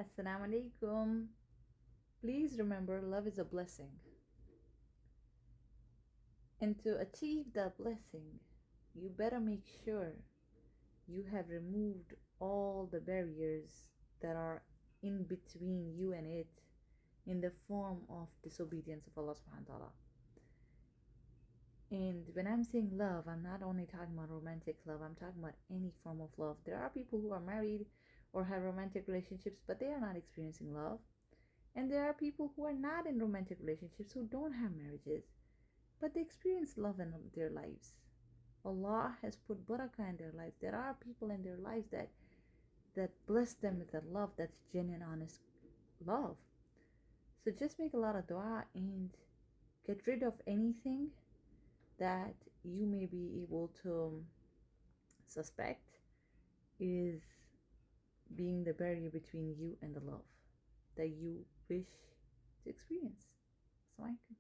Assalamu alaikum. Please remember, love is a blessing. And to achieve that blessing, you better make sure you have removed all the barriers that are in between you and it in the form of disobedience of Allah subhanahu wa ta'ala. And when I'm saying love, I'm not only talking about romantic love, I'm talking about any form of love. There are people who are married or have romantic relationships, but they are not experiencing love. And there are people who are not in romantic relationships who don't have marriages, but they experience love in their lives. Allah has put barakah in their lives. There are people in their lives that bless them with that love that's genuine, honest love. So just make a lot of dua and get rid of anything that you may be able to suspect is being the barrier between you and the love that you wish to experience. Assalamu alaikum.